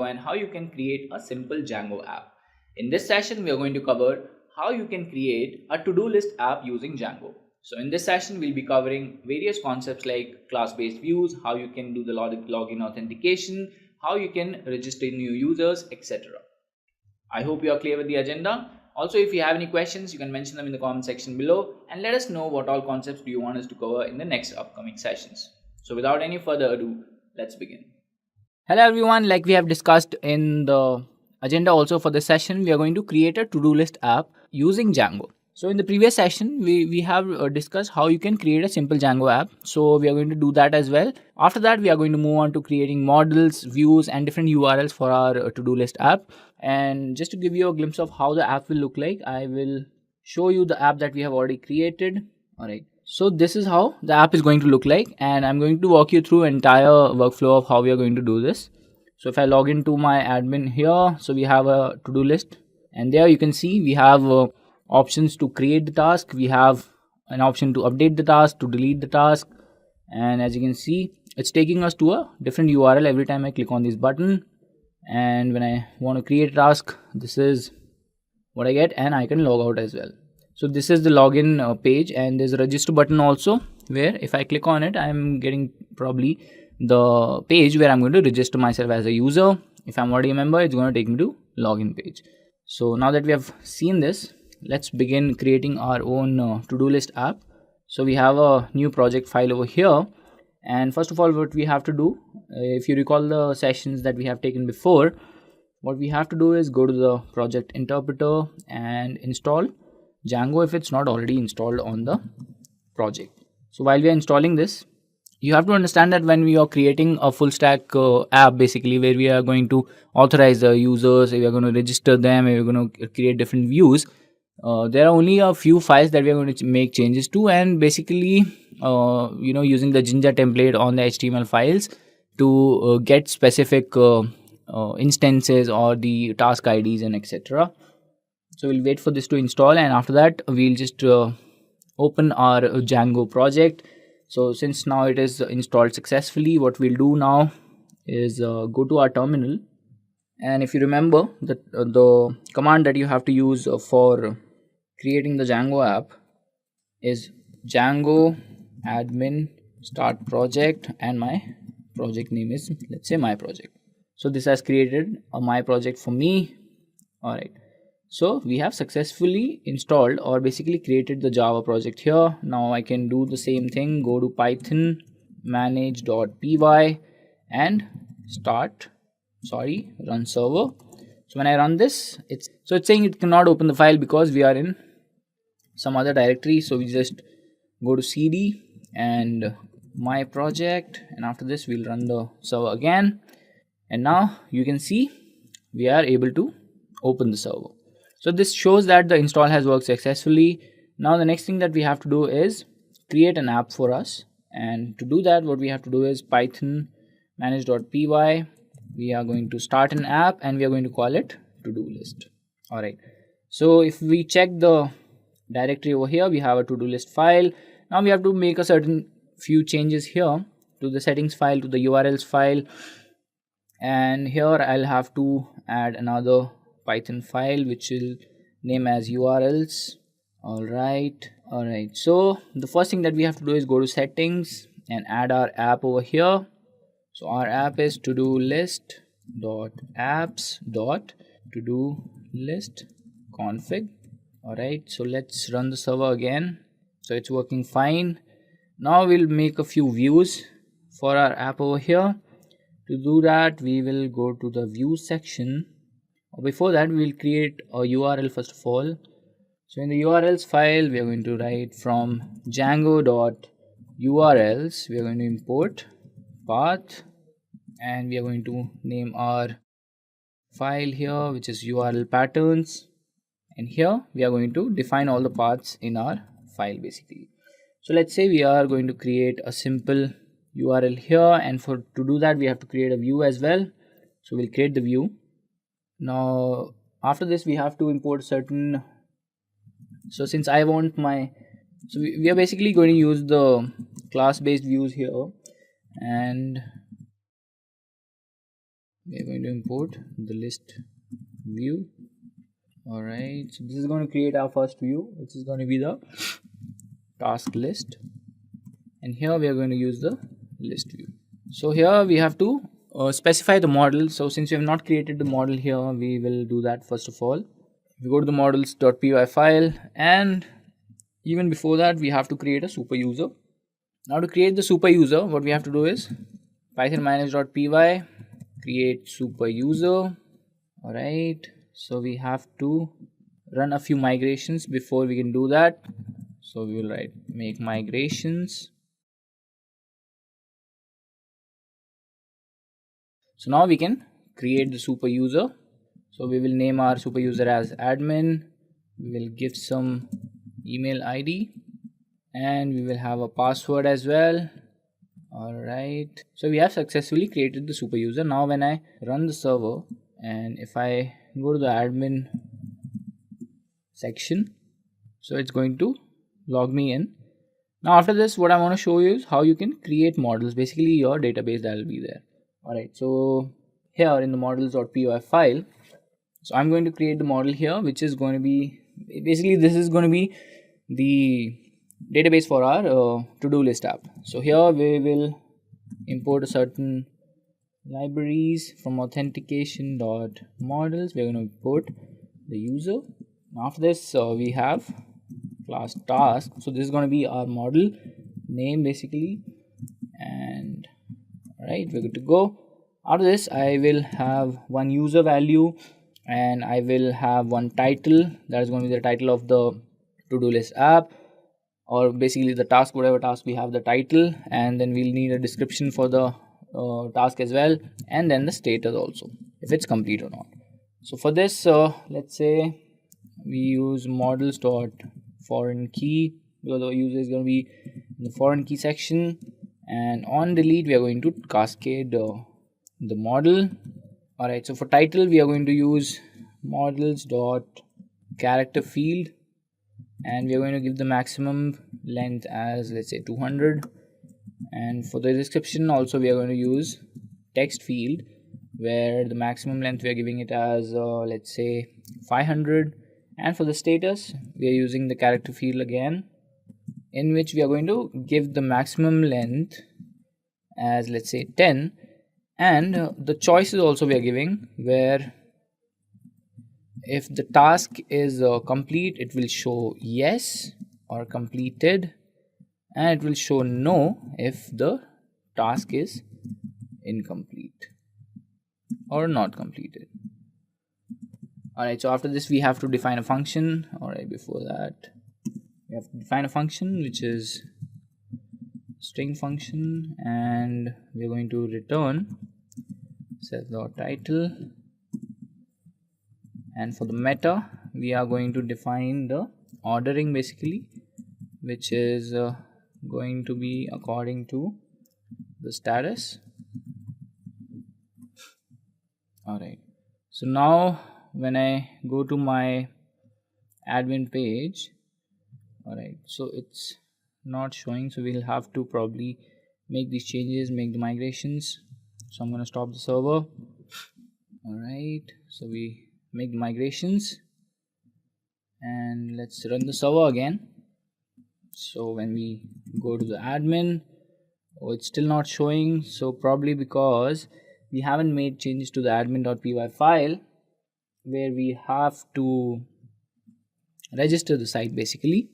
and how you can create a simple Django app. In this session, we are going to cover how you can create a to-do list app using Django. So in this session, we'll be covering various concepts like class-based views, how you can do the login authentication, how you can register new users, etc. I hope you are clear with the agenda. Also, if you have any questions, you can mention them in the comment section below and let us know what all concepts do you want us to cover in the next upcoming sessions. So without any further ado, let's begin. Hello everyone, like we have discussed in the agenda also for this session, we are going to create a to-do list app using Django. So in the previous session, we have discussed how you can create a simple Django app. So we are going to do that as well. After that, we are going to move on to creating models, views and different URLs for our to-do list app. And just to give you a glimpse of how the app will look like, I will show you the app that we have already created. Alright. So this is how the app is going to look like, and I'm going to walk you through entire workflow of how we are going to do this. So if I log into my admin here, so we have a to-do list, and there you can see we have options to create the task, we have an option to update the task, to delete the task, and as you can see it's taking us to a different URL every time I click on this button. And when I want to create a task, this is what I get, and I can log out as well. So this is the login page, and there's a register button also, where if I click on it, I'm getting probably the page where I'm going to register myself as a user. If I'm already a member, it's going to take me to login page. So now that we have seen this, let's begin creating our own to-do list app. So we have a new project file over here, and first of all, what we have to do, if you recall the sessions that we have taken before, what we have to do is go to the project interpreter and install Django if it's not already installed on the project. So while we are installing this, you have to understand that when we are creating a full stack app, basically where we are going to authorize the users, we are going to register them, we are going to create different views, there are only a few files that we are going to make changes to, and basically using the Jinja template on the HTML files to get specific instances or the task IDs and etc. So we'll wait for this to install, and after that we'll just open our Django project. So since now it is installed successfully, what we'll do now is go to our terminal, and if you remember that the command that you have to use for creating the Django app is Django admin start project, and my project name is, let's say, my project. So this has created a my project for me. Alright, so we have successfully installed or basically created the Java project here. Now I can do the same thing, go to python manage.py and run server. So when I run this, it's saying it cannot open the file because we are in some other directory. So we just go to cd and my project, and after this we'll run the server again, and now you can see we are able to open the server. So this shows that the install has worked successfully. Now the next thing that we have to do is create an app for us, and to do that what we have to do is python manage.py. We are going to start an app and we are going to call it to-do list. Alright, so if we check the directory over here, we have a to-do list file. Now we have to make a certain few changes here to the settings file, to the URLs file, and here I'll have to add another Python file which will name as URLs. Alright, so the first thing that we have to do is go to settings and add our app over here. So our app is to-do list dot apps dot to-do list config. Alright, so let's run the server again. So it's working fine. Now we'll make a few views for our app over here. To do that, we will go to the views section. Before that, we will create a URL first of all. So in the URLs file, we are going to write from django.urls. We are going to import path, and we are going to name our file here, which is URL patterns. And here we are going to define all the paths in our file basically. So let's say we are going to create a simple URL here, and to do that we have to create a view as well. So we'll create the view. Now after this we have to import certain, so since I want my, so we are basically going to use the class based views here, and We are going to import the list view. Alright, so this is going to create our first view, which is going to be the task list, and here we are going to use the list view. So here we have to specify the model. So since we have not created the model here, we will do that first of all. We go to the models.py file, and even before that we have to create a super user. Now to create the super user, what we have to do is python manage.py create super user. Alright, so we have to run a few migrations before we can do that. So we will write make migrations. So now we can create the super user. So we will name our super user as admin. We will give some email ID, and we will have a password as well. Alright, so we have successfully created the super user. Now when I run the server, and if I go to the admin section, so it's going to log me in. Now after this, what I want to show you is how you can create models, basically your database that will be there. Alright, so here in the models.py file, so I'm going to create the model here, which is going to be, basically this is going to be the database for our to-do list app. So here we will import a certain libraries from authentication.models. We're going to import the user. After this, we have class task. So this is going to be our model name basically, and right, we're good to go. After this, I will have one user value, and I will have one title. That is going to be the title of the to-do list app, or basically the task, whatever task we have the title, and then we'll need a description for the task as well, and then the status also, if it's complete or not. So for this, let's say we use models dot foreign key, because the user is going to be in the foreign key section, and on delete we are going to cascade the model. Alright, so for title we are going to use models dot character field, and we are going to give the maximum length as, let's say, 200. And for the description also we are going to use text field, where the maximum length we are giving it as let's say 500. And for the status we are using the character field again, in which we are going to give the maximum length as, let's say, 10. And the choices also we are giving, where if the task is complete, it will show yes or completed, and it will show no if the task is incomplete or not completed. Alright, so after this we have to define a function. Alright, before that we have to define a function which is string function, and we're going to return self.title. And for the meta we are going to define the ordering basically, which is going to be according to the status. Alright, so now when I go to my admin page, alright, so it's not showing, so we'll have to probably make these changes, make the migrations. So I'm going to stop the server. Alright, so we make the migrations, and let's run the server again. So when we go to the admin, oh, it's still not showing, so probably because we haven't made changes to the admin.py file, where we have to register the site basically.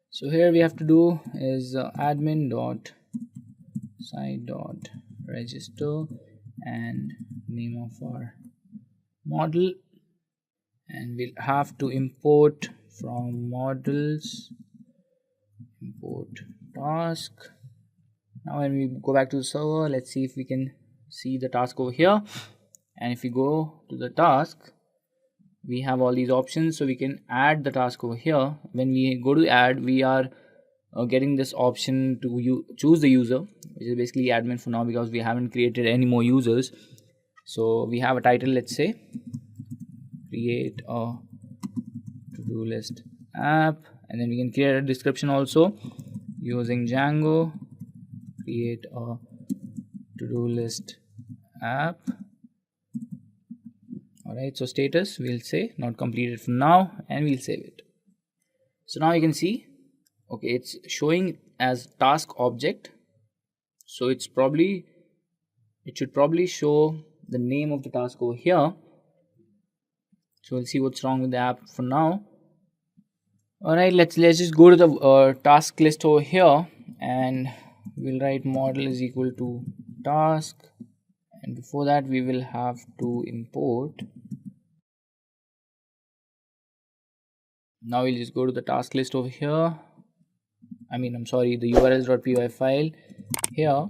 So here we have to do is admin.site.register and name of our model, and we'll have to import from models, import task. Now when we go back to the server, let's see if we can see the task over here. And if we go to the task, we have all these options, so we can add the task over here. When we go to add, we are getting this option to choose the user, which is basically admin for now, because we haven't created any more users. So we have a title, let's say create a to-do list app, and then we can create a description also using Django, create a to-do list app. Alright, so status, we'll say not completed for now, and we'll save it. So now you can see, okay, it's showing as task object. So it should probably show the name of the task over here. So we'll see what's wrong with the app for now. Alright, let's just go to the task list over here, and we'll write model is equal to task, and before that we will have to import. Now we'll just go to the task list over here. I'm sorry, the urls.py file here.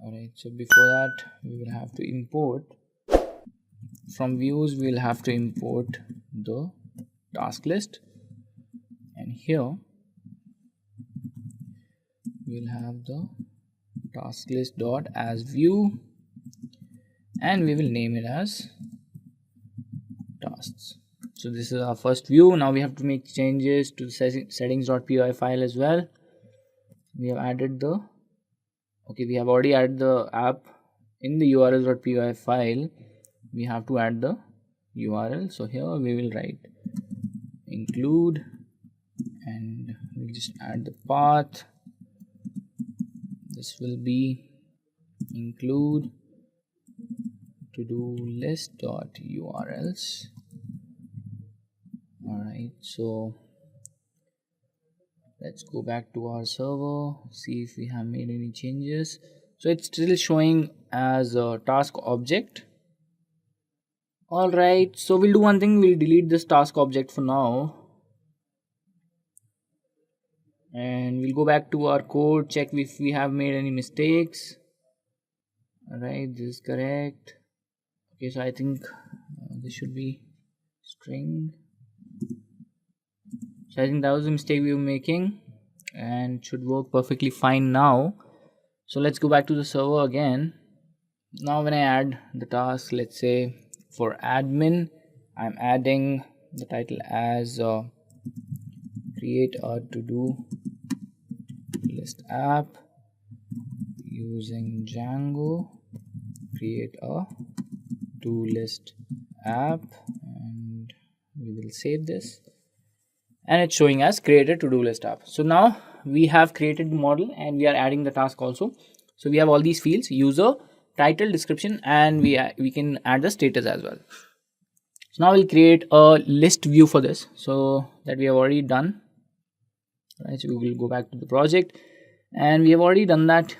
Alright, so before that we will have to import. From views we'll have to import the task list, and here we'll have the task list dot as view, and we will name it as tasks. So this is our first view. Now we have to make changes to the settings.py file as well. We have already added the app in the urls.py file. We have to add the URL. So here we will write include, and we'll just add the path. This will be include to-do list dot urls. Alright, so let's go back to our server, see if we have made any changes. So it's still showing as a task object. Alright, so we'll do one thing, we'll delete this task object for now, and we'll go back to our code, check if we have made any mistakes. Alright, this is correct. Okay, so I think this should be string. So I think that was the mistake we were making, and should work perfectly fine now. So let's go back to the server again. Now when I add the task, let's say for admin, I'm adding the title as create a to-do list app using Django, create a to-do list app, and we will save this, and it's showing us create a to-do list app. So now we have created the model, and we are adding the task also. So we have all these fields: user, title, description, and we can add the status as well. So now we'll create a list view for this, so that we have already done. Right, so we will go back to the project, and we have already done that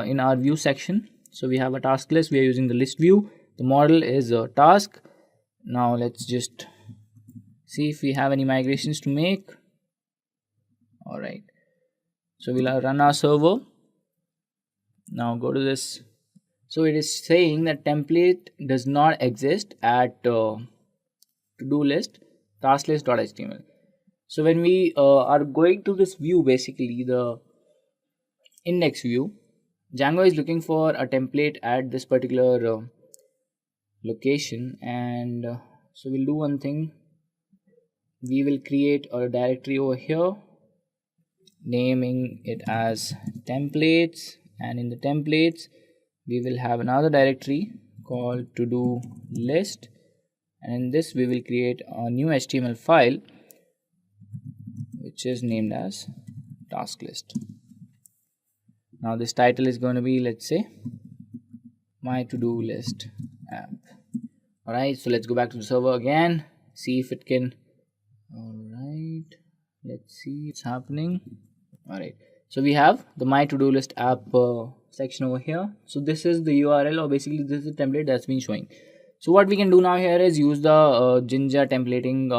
in our view section. So we have a task list, we are using the list view, the model is a task. Now let's just see if we have any migrations to make. Alright, so we'll run our server. Now go to this. So it is saying that template does not exist at to-do list task list.html. So when we are going to this view, basically the index view, Django is looking for a template at this particular location, and so we'll do one thing. We will create a directory over here, naming it as templates, and in the templates we will have another directory called to do list, and in this we will create a new HTML file which is named as task list. Now this title is going to be, let's say, my to-do list app. Alright, so let's go back to the server again, see if it can. Alright, let's see what's happening. Alright, so we have the my to-do list app section over here. So this is the URL, or basically this is the template that's been showing. So what we can do now here is use the Jinja templating,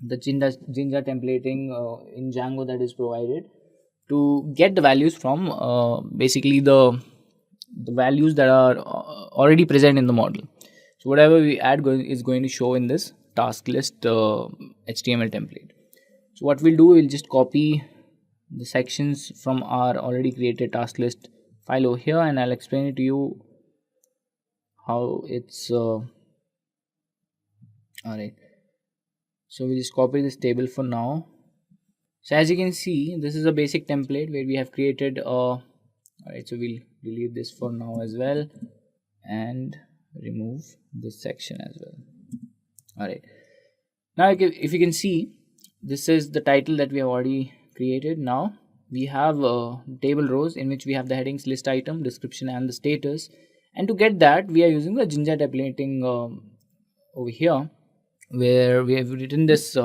the Jinja templating in Django that is provided to get the values from basically the values that are already present in the model. So whatever we add is going to show in this task list HTML template. So what we'll do, we'll just copy the sections from our already created task list file over here, and I'll explain it to you how it's alright. So we just copy this table for now. So as you can see, this is a basic template where we have created alright, so we'll delete this for now as well, and remove this section as well. All right, now if you can see, this is the title that we have already created. Now we have table rows in which we have the headings, list item, description, and the status. And to get that, we are using the Jinja templating over here, where we have written this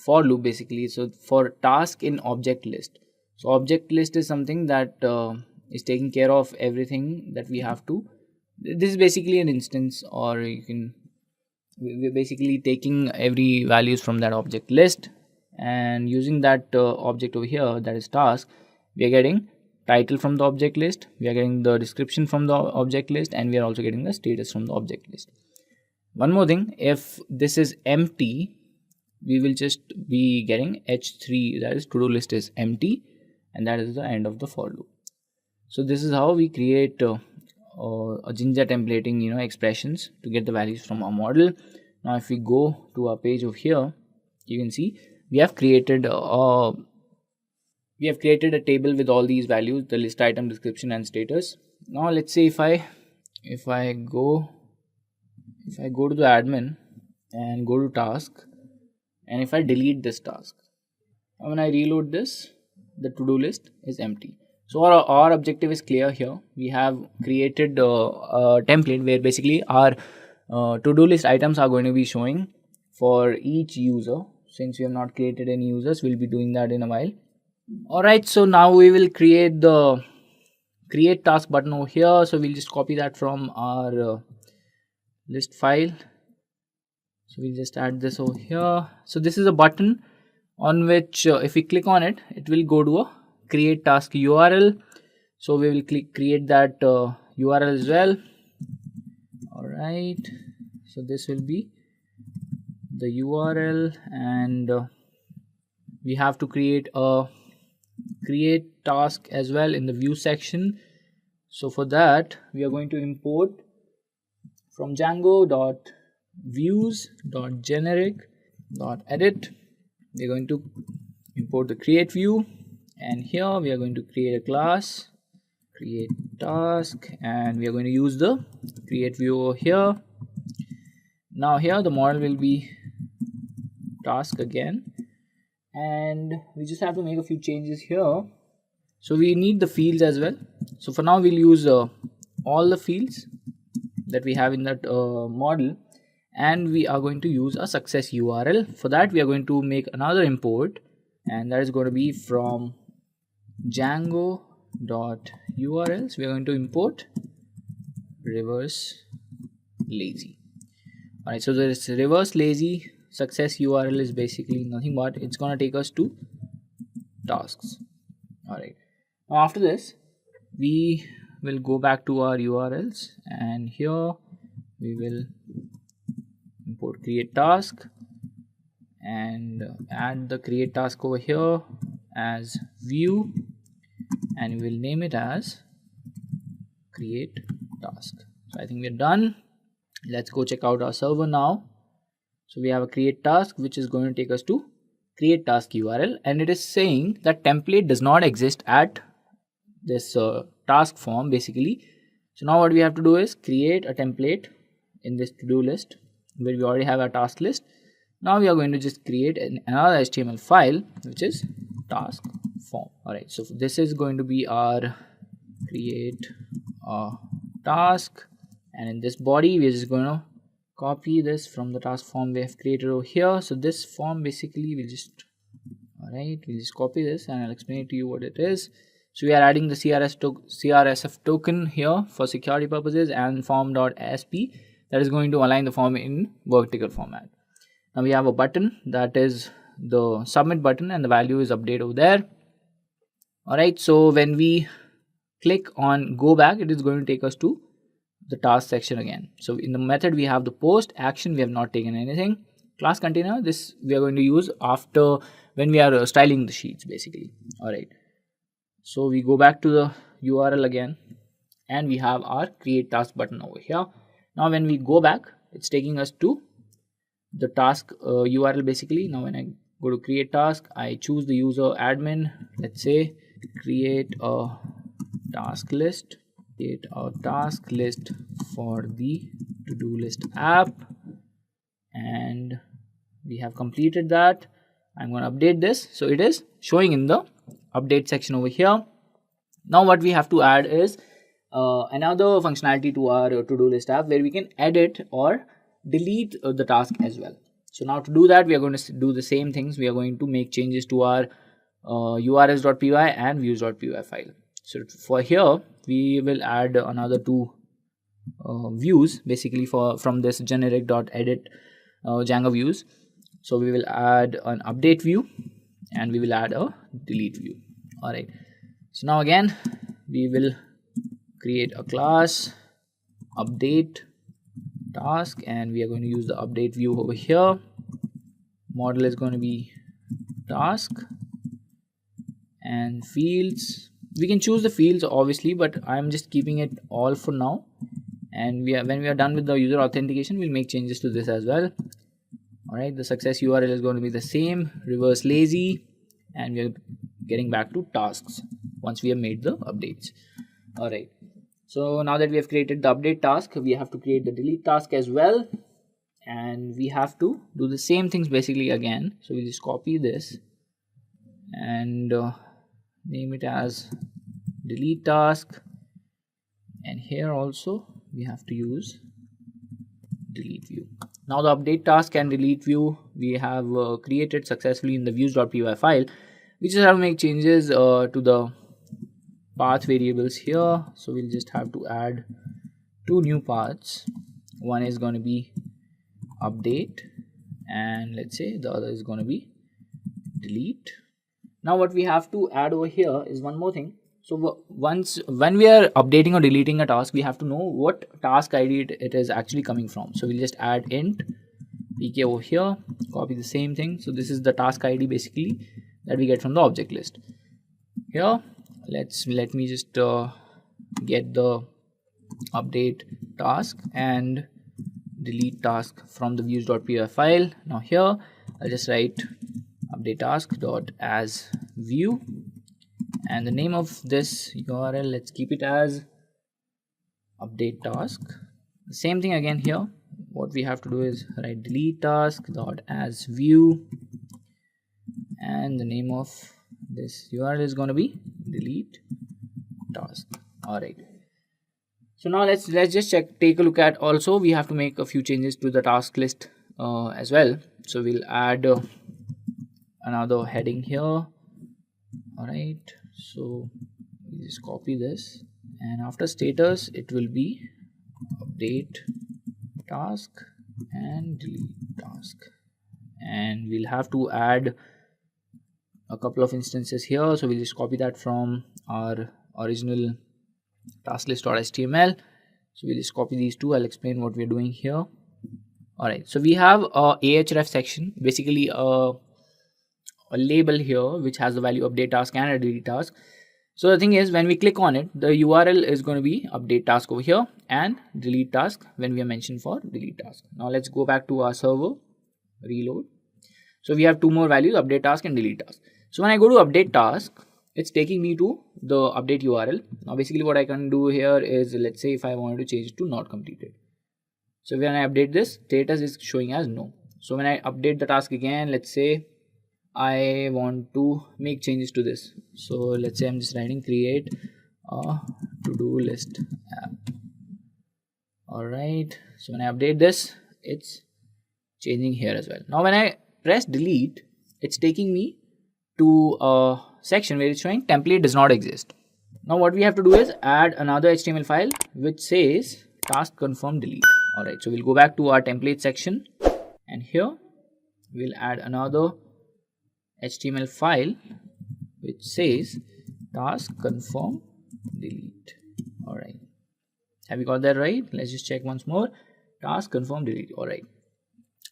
for loop basically. So for task in object list, so object list is something that is taking care of everything that we have to. This is basically an instance, or you can, we're basically taking every values from that object list, and using that object over here, that is task, we are getting title from the object list, we are getting the description from the object list, and we are also getting the status from the object list. One more thing, if this is empty, we will just be getting h3, that is to do list is empty, and that is the end of the for loop. So this is how we create a Jinja templating, expressions to get the values from our model. Now if we go to our page over here, you can see we have created a table with all these values, the list item, description, and status. Now let's say if I go to the admin and go to task, and if I delete this task, when I reload this, the to-do list is empty. So our objective is clear here. We have created a template where basically our to-do list items are going to be showing for each user. Since we have not created any users, we'll be doing that in a while. Alright, so now we will create the create task button over here. So we'll just copy that from our list file. So we'll just add this over here. So this is a button on which if we click on it, it will go to a create task URL. So we will create that URL as well. Alright, so this will be the URL, and we have to create a create task as well in the view section. So for that, we are going to import from django.views.generic.edit. we're going to import the create view, and here we are going to create a class create task, and we are going to use the create view over here. Now here the model will be task again, and we just have to make a few changes here. So we need the fields as well. So for now we'll use all the fields that we have in that model, and we are going to use a success URL. For that we are going to make another import, and that is going to be from django.urls. we are going to import reverse lazy. Alright, so this reverse lazy success URL is basically nothing but it's going to take us to tasks. Alright, now after this we will go back to our URLs, and here we will import create task and add the create task over here as view, and we will name it as create task. So I think we're done. Let's go check out our server now. So we have a create task which is going to take us to create task URL, and it is saying that template does not exist at this task form basically. So now what we have to do is create a template in this to-do list where we already have our task list. Now we are going to just create another HTML file which is task form. Alright, so this is going to be our create task, and in this body we're just going to copy this from the task form we have created over here. So this form basically we'll just copy this, and I'll explain to you what it is. So we are adding the CRSF token here for security purposes, and form.asp that is going to align the form in vertical format. Now we have a button that is the submit button, and the value is update over there. Alright, so when we click on go back, it is going to take us to the task section again. So in the method we have the post action, we have not taken anything. Class container, this we are going to use after when we are styling the sheets basically. Alright, so we go back to the URL again, and we have our create task button over here. Now when we go back, it's taking us to the task URL basically. Now when I go to create task, I choose the user admin, let's say create a task list, create a task list for the to-do list app, and we have completed that. I'm going to update this, so it is showing in the update section over here. Now what we have to add is another functionality to our to-do list app, where we can edit or delete the task as well. So now to do that, we are going to do the same things. We are going to make changes to our urls.py and views.py file. So for here, we will add another two views basically from this generic.edit Django views. So we will add an update view and we will add a delete view. All right. So now again, we will create a class update task, and we are going to use the update view over here. Model is going to be task, and fields, we can choose the fields obviously, but I'm just keeping it all for now. And when we are done with the user authentication, we'll make changes to this as well. All right, the success URL is going to be the same, reverse lazy, and we are getting back to tasks once we have made the updates. All right, so now that we have created the update task, we have to create the delete task as well, and we have to do the same things basically again. So we'll just copy this and name it as delete task, and here also we have to use delete view. Now the update task and delete view we have created successfully in the views.py file. We just have to make changes to the path variables here. So we'll just have to add two new paths. One is going to be update, and let's say the other is going to be delete. Now what we have to add over here is one more thing. So when we are updating or deleting a task, we have to know what task ID it is actually coming from. So we'll just add int pk over here, copy the same thing. So this is the task ID basically that we get from the object list. Here, let me just get the update task and delete task from the views.py file. Now here I'll just write update task dot as view, and the name of this URL, let's keep it as update task. The same thing again here. What we have to do is write delete task dot as view, and the name of this URL is going to be delete task. All right. So now let's just take a look at, also we have to make a few changes to the task list as well. So we'll add another heading here. All right, so we just copy this, and after status it will be update task and delete task, and we'll have to add a couple of instances here. So we'll just copy that from our original task list.html. So we'll just copy these two. I'll explain what we're doing here. All right, so we have a ahref section, basically a label here which has the value update task and a delete task. So the thing is, when we click on it, the URL is going to be update task over here and delete task when we are mentioned for delete task. Now let's go back to our server, reload. So we have two more values, update task and delete task. So when I go to update task, it's taking me to the update URL. Now basically what I can do here is, let's say if I wanted to change it to not completed. So when I update this, status is showing as no. So when I update the task again, let's say I want to make changes to this. So let's say I'm just writing create a to-do list app. All right, so when I update this, it's changing here as well. Now when I press delete, it's taking me to a section where it's showing template does not exist. Now what we have to do is add another HTML file which says task confirm delete. All right, so we'll go back to our template section, and here we'll add another HTML file which says task confirm delete. All right, have we got that right? Let's just check once more. Task confirm delete. All right,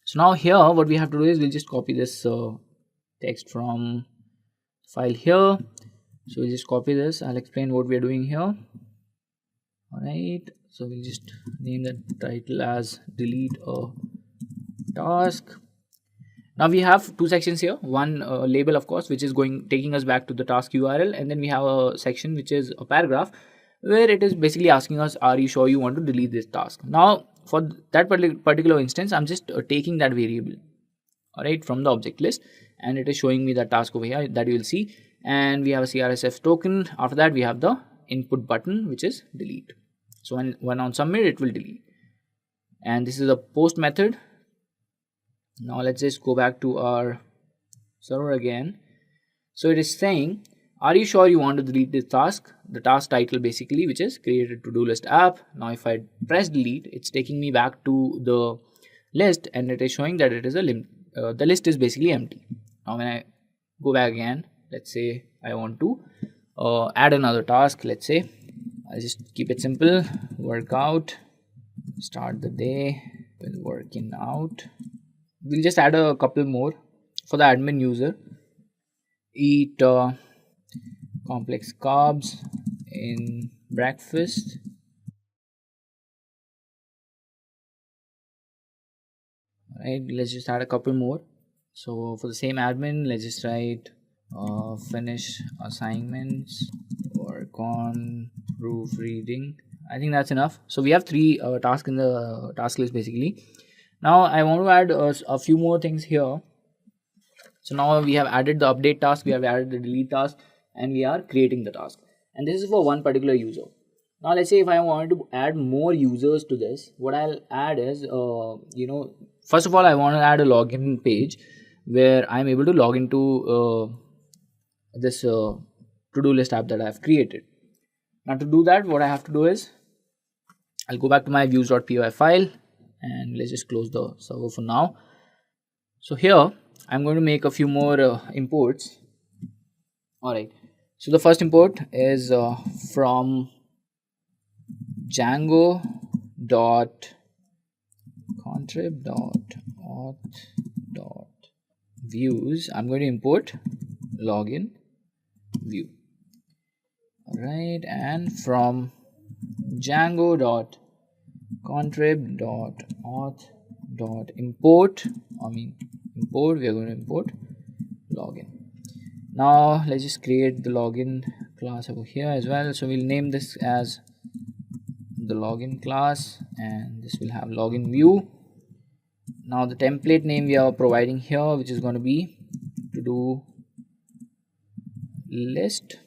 so now here what we have to do is we'll just copy this text from file here. So we'll just copy this. I'll explain what we're doing here. All right, so we'll just name the title as delete a task. Now we have two sections here. One label, of course, which is taking us back to the task URL, and then we have a section which is a paragraph where it is basically asking us, are you sure you want to delete this task? Now for that particular instance, I'm just taking that variable, all right, from the object list, and it is showing me the task over here that you will see. And we have a CRSF token. After that we have the input button, which is delete. So when on submit, it will delete. And this is a post method. Now let's just go back to our server again. So it is saying, are you sure you want to delete this task? The task title basically, which is create a to-do list app. Now if I press delete, it's taking me back to the list, and it is showing that it is a the list is basically empty. Now when I go back again, let's say I want to add another task. Let's say I'll just keep it simple. Workout, start the day with working out. We'll just add a couple more for the admin user. Eat complex carbs in breakfast. Right, let's just add a couple more. So for the same admin, let's just write finish assignments, work on proofreading. I think that's enough. So we have 3 tasks in the task list basically. Now I want to add a few more things here. So now we have added the update task, we have added the delete task, and we are creating the task. And this is for one particular user. Now let's say if I wanted to add more users to this, what I'll add is, first of all, I want to add a login page where I'm able to log into this to-do list app that I've created. Now to do that, what I have to do is, I'll go back to my views.py file, and let's just close the server for now. So here I'm going to make a few more imports. All right, so the first import is from Django dot contrib dot auth dot views. I'm going to import login view. All right, and from Django dot contrib dot auth dot import, we are going to import login. Now let's just create the login class over here as well. So we'll name this as the login class, and this will have login view. Now the template name we are providing here, which is going to be to do list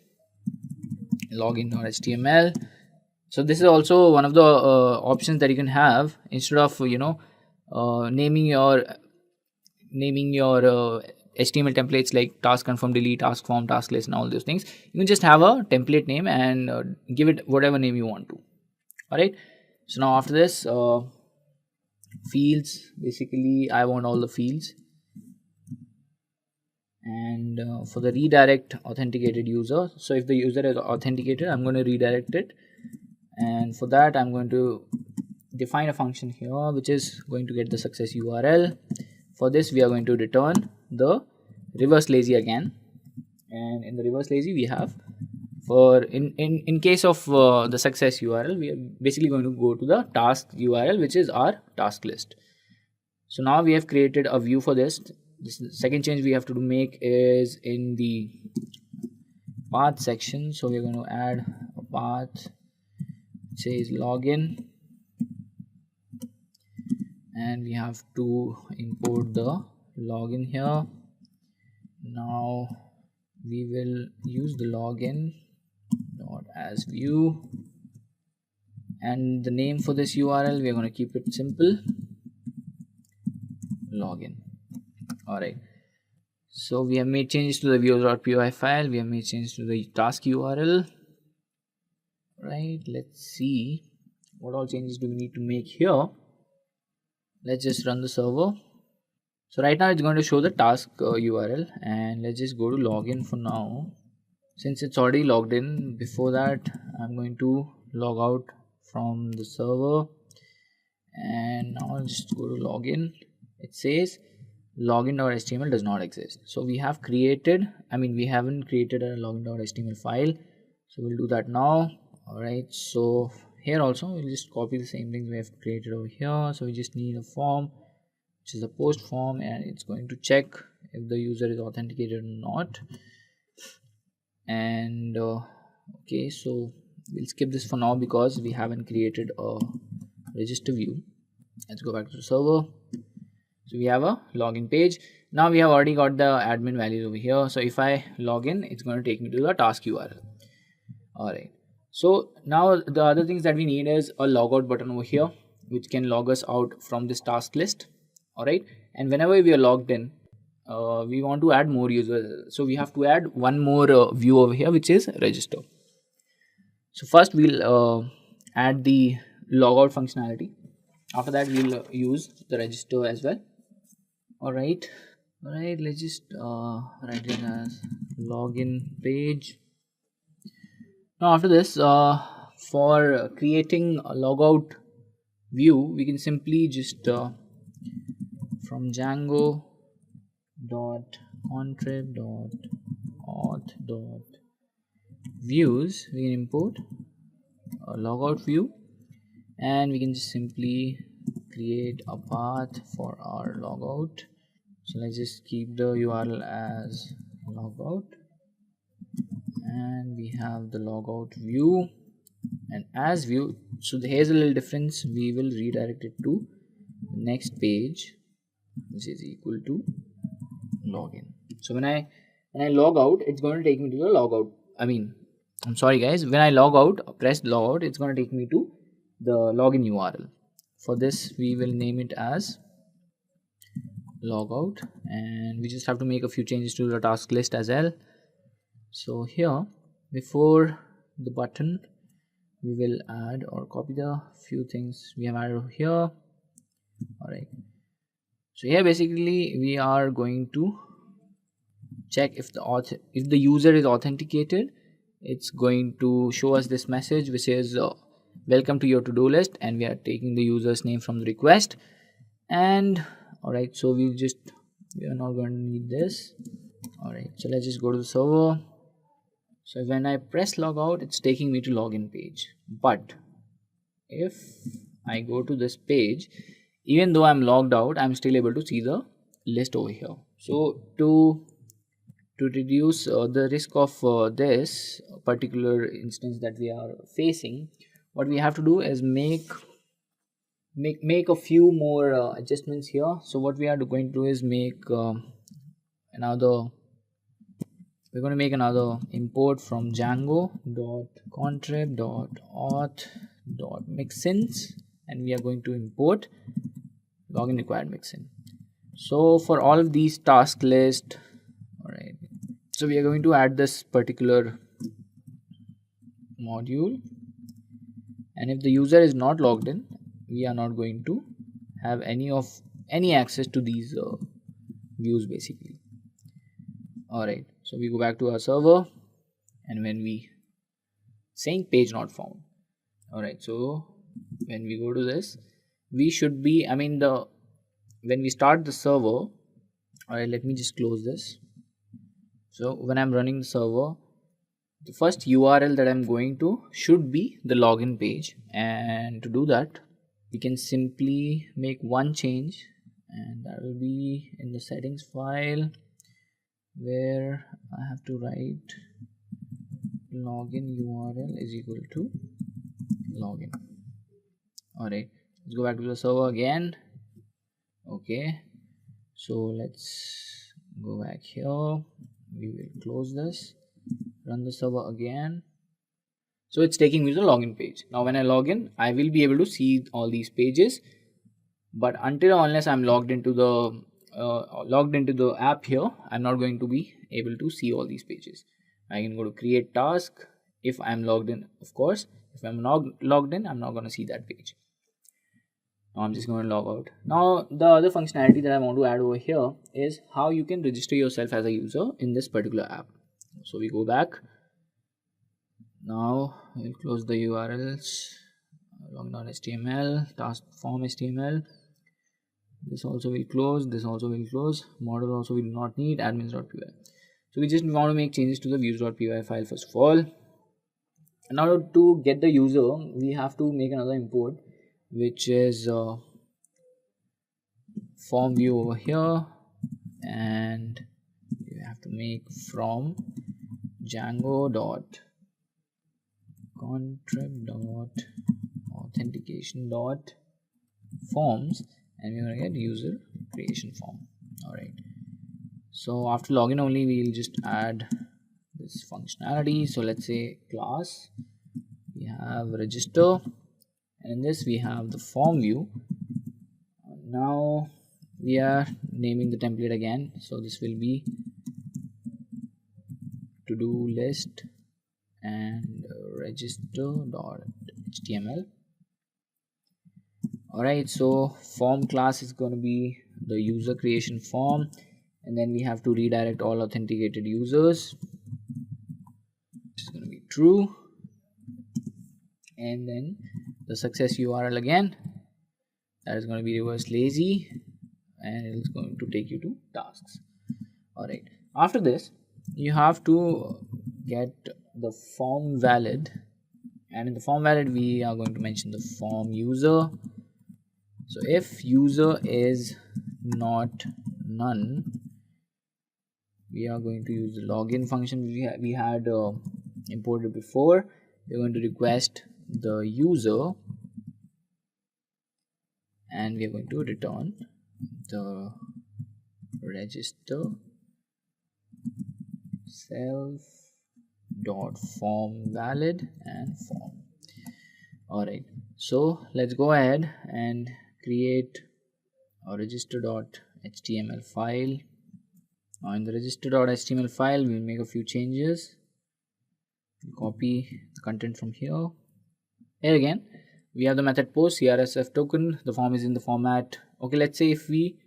login.html. So this is also one of the options that you can have. Instead of naming your HTML templates like task confirm, delete, task form, task list, and all those things, you can just have a template name and give it whatever name you want to. All right, so now after this, fields, basically I want all the fields. And for the redirect authenticated user, so if the user is authenticated, I'm going to redirect it. And for that, I'm going to define a function here which is going to get the success URL. For this, we are going to return the reverse lazy again, and in the reverse lazy we have, for in case of the success URL, we are basically going to go to the task URL, which is our task list. So now we have created a view for this. This second change we have to make is in the path section. So we're going to add a path, says login, and we have to import the login here. Now we will use the login dot as view, and the name for this URL, we are going to keep it simple, login. All right, so we have made changes to the views.py file, we have made changes to the task URL. Right, let's see what all changes do we need to make here. Let's just run the server. So right now it's going to show the task URL, and let's just go to login for now. Since it's already logged in, before that I'm going to log out from the server, and now I'll just go to login. It says login.html does not exist. So we have created, we haven't created a login.html file, so we'll do that now. All right, so here also we'll just copy the same things we have created over here. So we just need a form, which is a post form, and it's going to check if the user is authenticated or not. And okay, so we'll skip this for now because we haven't created a register view. Let's go back to the server. So we have a login page. Now we have already got the admin values over here. So if I log in, it's going to take me to the task URL. Alright. So now the other things that we need is a logout button over here, which can log us out from this task list. Alright. And whenever we are logged in, we want to add more users. So we have to add one more view over here, which is register. So first we'll add the logout functionality. After that we'll use the register as well. Alright, let's just write it as login page. Now after this, for creating a logout view, we can simply just from Django dot contrib dot auth dot views, we can import a logout view, and we can just simply create a path for our logout. So let's just keep the URL as logout, and we have the logout view and as view. So here's a little difference. We will redirect it to the next page, which is equal to login. So when I log out, it's going to take me to the logout. I'm sorry guys, when I log out, press logout, it's going to take me to the login URL. For this we will name it as logout, and we just have to make a few changes to the task list as well. So here, before the button, we will add or copy the few things we have added over here. Alright, so here basically we are going to check if the user is authenticated. It's going to show us this message which says welcome to your to-do list, and we are taking the user's name from the request. And alright, so we are not going to need this. Alright, so let's just go to the server. So when I press logout, it's taking me to login page. But if I go to this page, even though I'm logged out, I'm still able to see the list over here. So to reduce the risk of this particular instance that we are facing, what we have to do is make a few more adjustments here. So what we are going to do is make another import from Django dot contrib dot auth dot mixins, and we are going to import login required mixin. So for all of these task list, alright, so we are going to add this particular module, and if the user is not logged in, we are not going to have any access to these views basically. Alright, so we go back to our server, and when we saying page not found. Alright, so when we go to this, we should be, when we start the server, alright, let me just close this. So when I'm running the server, the first URL that I'm going to should be the login page, and to do that we can simply make one change, and that will be in the settings file where I have to write login URL is equal to login. Alright, let's go back to the server again. Okay, so let's go back here. We will close this, run the server again. So it's taking me to the login page. Now when I log in, I will be able to see all these pages, but until or unless I'm logged into the app here, I'm not going to be able to see all these pages. I can go to create task if I'm logged in, of course. If I'm not logged in, I'm not going to see that page. Now I'm just going to log out. Now the other functionality that I want to add over here is how you can register yourself as a user in this particular app. So we go back. Now we'll close the URLs, login HTML, task form HTML. This also will close, this also will close, model also we do not need, admins.py. So we just want to make changes to the views.py file first of all. And now to get the user, we have to make another import, which is form view over here, and you have to make from Django dot contrib dot authentication dot forms, and we're gonna get user creation form. All right, so after login only we'll just add this functionality. So let's say class, we have register, and in this we have the form view. Now we are naming the template again, so this will be to do list and register.html. all right, so form class is going to be the user creation form, and then we have to redirect all authenticated users, which is going to be true, and then the success URL again, that is going to be reverse lazy, and it is going to take you to tasks. all right, after this you have to get the form valid, and in the form valid we are going to mention the form user. So if user is not none, we are going to use the login function we had imported before. We're going to request the user, and we are going to return the register self dot form valid and form. all right, so let's go ahead and create a register.html file. Now in the register.html file we'll make a few changes. We'll copy the content from here. Here again we have the method post CRSF token. The form is in the format. Okay, let's say if we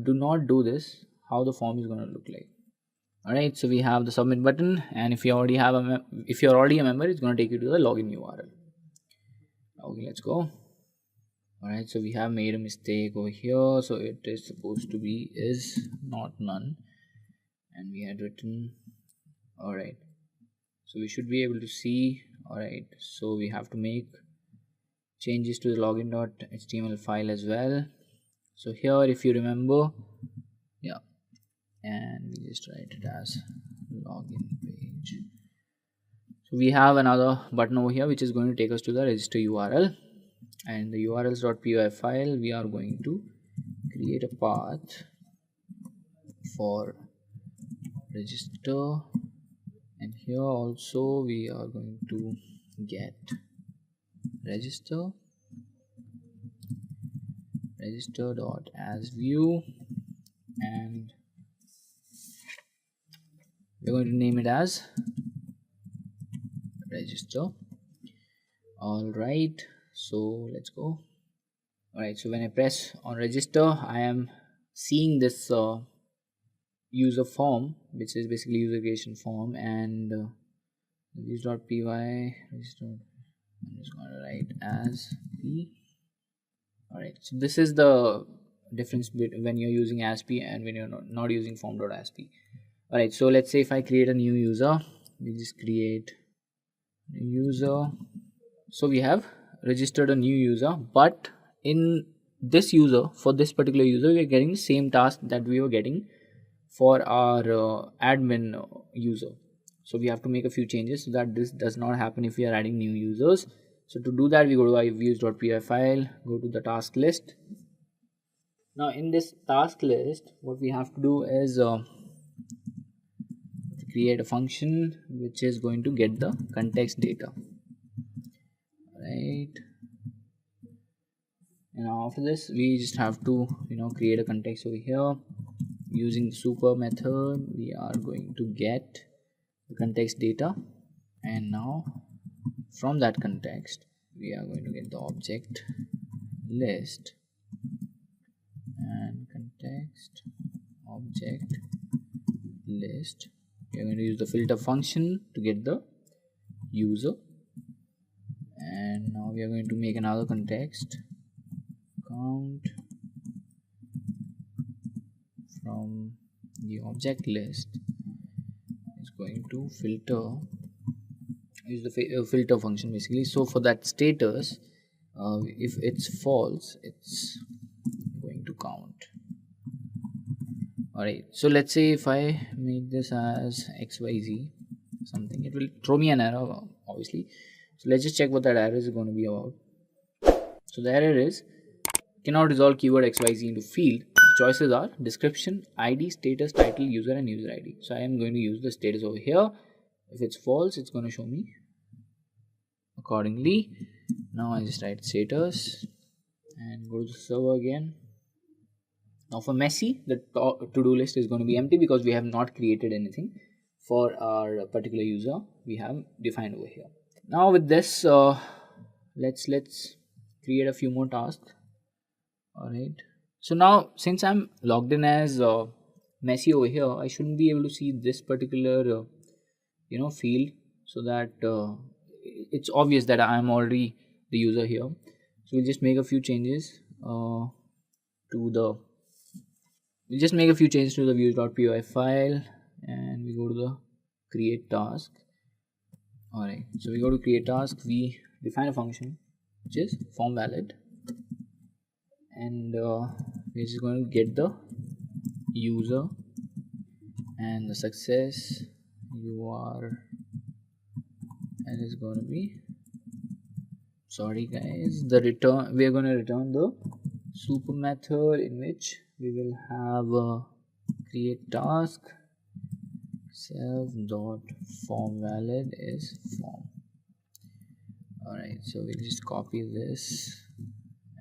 do not do this, how the form is going to look like. all right, so we have the submit button, and if you already have if you're already a member, it's going to take you to the login URL. Okay, let's go. all right, so we have made a mistake over here, so it is supposed to be is not none, and we had written. all right, so we should be able to see. all right, so we have to make changes to the login.html file as well. So here, if you remember, yeah, and we just write it as login page. So we have another button over here which is going to take us to the register URL, and the urls.py file we are going to create a path for register, and here also we are going to get register.asView, and we're going to name it as register. all right, so let's go. all right, so when I press on register, I am seeing this user form, which is basically user creation form, and register.py register. I'm just going to write as p. all right, so this is the difference between when you're using asp and when you're not using form.asp. all right, so let's say if I create a new user, we just create a user. So we have registered a new user, but in this user, for this particular user, we are getting the same task that we were getting for our admin user. So we have to make a few changes so that this does not happen if we are adding new users. So to do that, we go to our views.py file, go to the task list. Now in this task list, what we have to do is create a function which is going to get the context data. right, and after this we just have to create a context over here. Using the super method, we are going to get the context data, and now from that context we are going to get the object list and context object list. We are going to use the filter function to get the user, and now we are going to make another context count from the object list. Is going to use the filter function basically. So for that status, if it's false, it's going to count. all right, so let's say if I make this as xyz something, it will throw me an error obviously, So let's just check what that error is going to be about. So the error is cannot resolve keyword xyz into field. The choices are description, id, status, title, user and user id. So I am going to use the status over here. If it's false, it's going to show me accordingly. Now I just write status and go to the server again. Now for messy, the to-do list is going to be empty because we have not created anything for our particular user we have defined over here. Now with this, let's create a few more tasks. All right. So now since I'm logged in as messy over here, I shouldn't be able to see this particular field, so that it's obvious that I'm already the user here. So we'll just make a few changes to the views.py file, and we go to the create task. All right, so we go to create task, we define a function which is form valid, and we're just going to get the user and the success URL is going to be, sorry guys, the return, we are going to return the super method in which we will have create task self dot form valid is form. All right, so we'll just copy this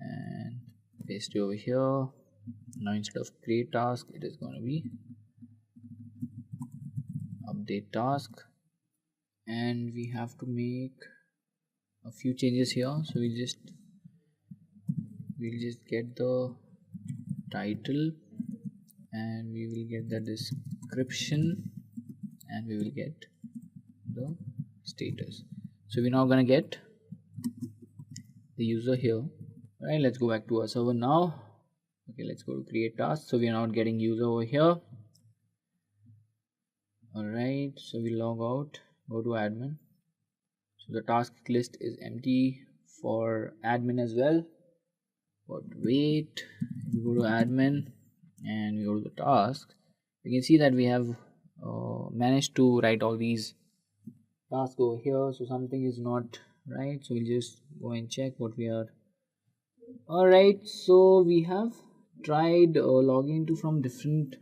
and paste it over here. Now instead of create task, it is going to be update task, and we have to make a few changes here. So we'll just get the title, and we will get the description, and we will get the status. So we're now gonna get the user here. Right, let's go back to our server now. Okay, let's go to create task. So we are not getting user over here. All right, so we log out, go to admin. So the task list is empty for admin as well, but wait, we go to admin and we go to the task. You can see that we have managed to write all these tasks over here, so something is not right. So we'll just go and check what we are. All right, so we have tried logging into from different.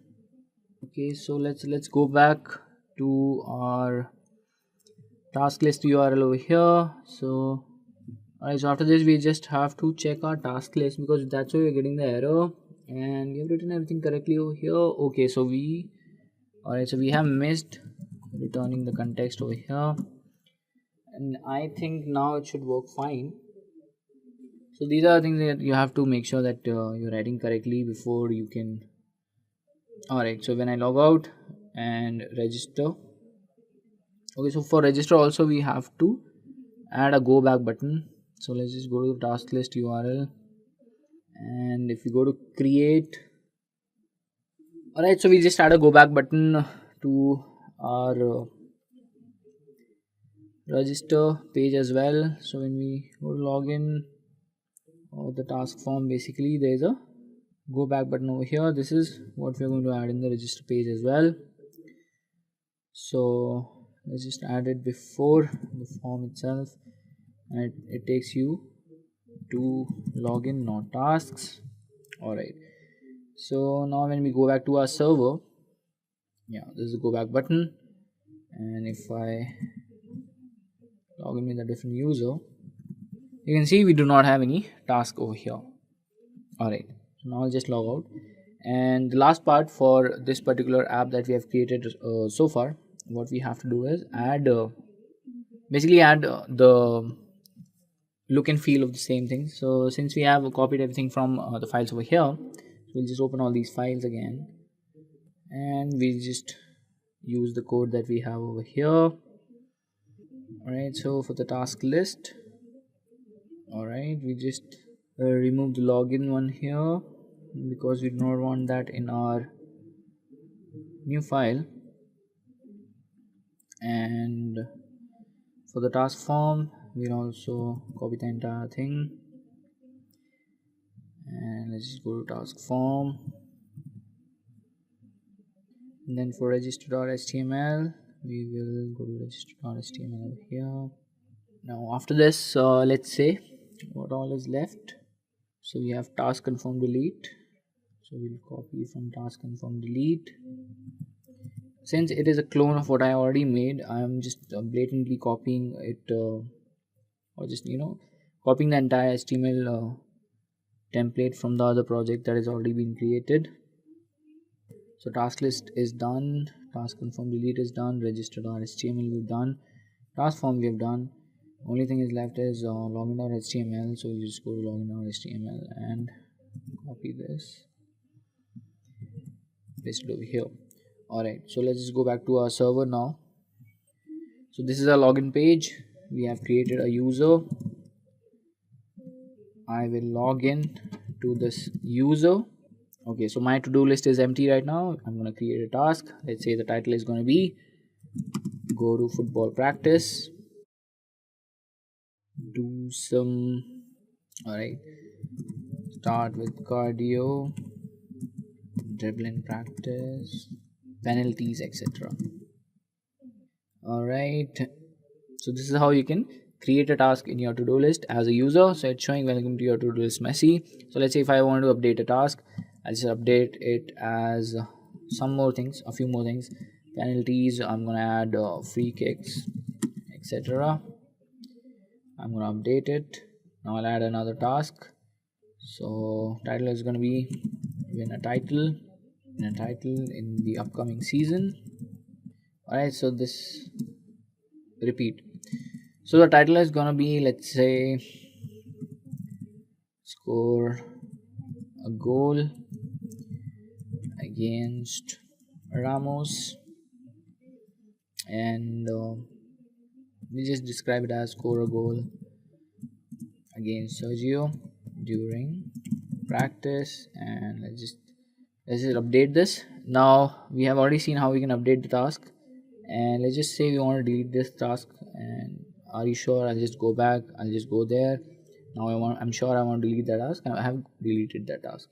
Okay, so let's go back to our task list URL over here. So alright, so after this we just have to check our task list, because that's why we're getting the error, and we have written everything correctly over here. Okay, so we have missed returning the context over here, and I think now it should work fine. So these are the things that you have to make sure that you're writing correctly before you can. Alright, so when I log out and register, okay, so for register also we have to add a go back button. So let's just go to the task list URL, and if we go to create, alright, so we just add a go back button to our register page as well. So when we go to login or the task form, basically there is a go back button over here. This is what we're going to add in the register page as well. So let's just add it before the form itself, and it takes you to login, not tasks. All right, so now when we go back to our server, yeah, this is the go back button, and if I log in with a different user, you can see we do not have any task over here. All right, so now I'll just log out. And the last part for this particular app that we have created so far, what we have to do is add the look and feel of the same thing. So since we have copied everything from the files over here, we'll just open all these files again, and we'll just use the code that we have over here. All right, so for the task list, all right, we just remove the login one here because we do not want that in our new file. And for the task form, we'll also copy the entire thing, and let's just go to task form. And then for register.html, we will go to register.html over here. Now after this, let's say what all is left. So we have task confirm delete. So we'll copy from task confirm delete. Since it is a clone of what I already made, I am just blatantly copying it, or just copying the entire HTML template from the other project that has already been created. So task list is done, task confirm delete is done, register.html we've done, task form we have done. Only thing is left is login.html. So you just go to login.html and copy this, paste it over here. Alright, so let's just go back to our server now. So this is our login page. We have created a user. I will log in to this user. Okay, so my to-do list is empty right now. I'm going to create a task. Let's say the title is going to be go to football practice, do some, all right, start with cardio, dribbling practice, penalties, etc. All right, so this is how you can create a task in your to-do list as a user. So it's showing welcome to your to-do list Messi. So let's say if I want to update a task, I'll just update it as some more things, a few more things. Penalties, I'm gonna add free kicks, etc. I'm gonna update it. Now I'll add another task. So title is gonna be win a title, in the upcoming season. Alright, so this repeat. So the title is gonna be, let's say, score a goal against Ramos, and we just describe it as score a goal against Sergio during practice. And let's just update this. Now we have already seen how we can update the task, and let's just say we want to delete this task. And are you sure? I'll just go back, I'll just go there. Now I'm sure I want to delete that task, and I have deleted that task.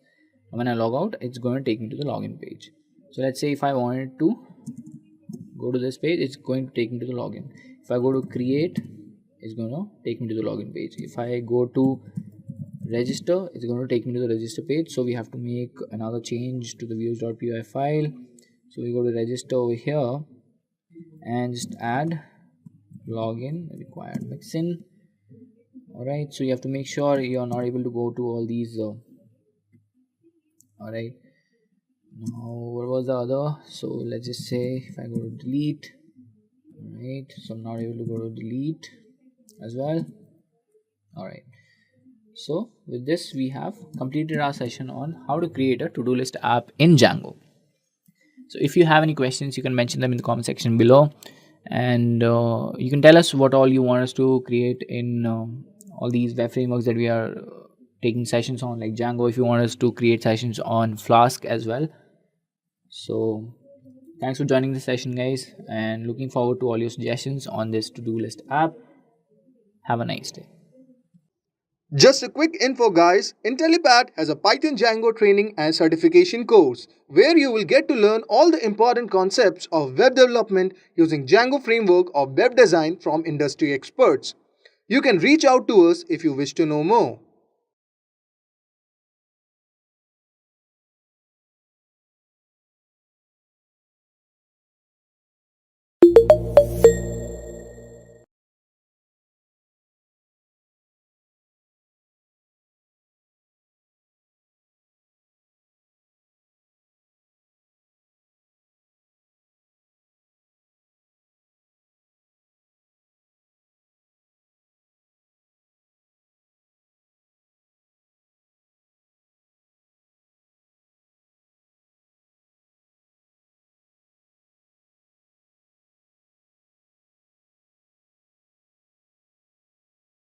And when I log out, it's going to take me to the login page. So let's say if I wanted to go to this page, it's going to take me to the login. If I go to create, it's going to take me to the login page. If I go to register, it's going to take me to the register page. So we have to make another change to the views.py file. So we go to register over here and just add login required mixin. Alright, so you have to make sure you're not able to go to all these. Alright, now what was the other? So let's just say if I go to delete, alright, so I'm not able to go to delete as well. Alright, so with this we have completed our session on how to create a to-do list app in Django. So if you have any questions, you can mention them in the comment section below, and you can tell us what all you want us to create in all these web frameworks that we are taking sessions on, like Django. If you want us to create sessions on Flask as well. So thanks for joining the session, guys, and looking forward to all your suggestions on this to-do list app. Have a nice day. Just a quick info, guys. Intellipaat has a Python Django training and certification course where you will get to learn all the important concepts of web development using Django framework of web design from industry experts. You can reach out to us if you wish to know more.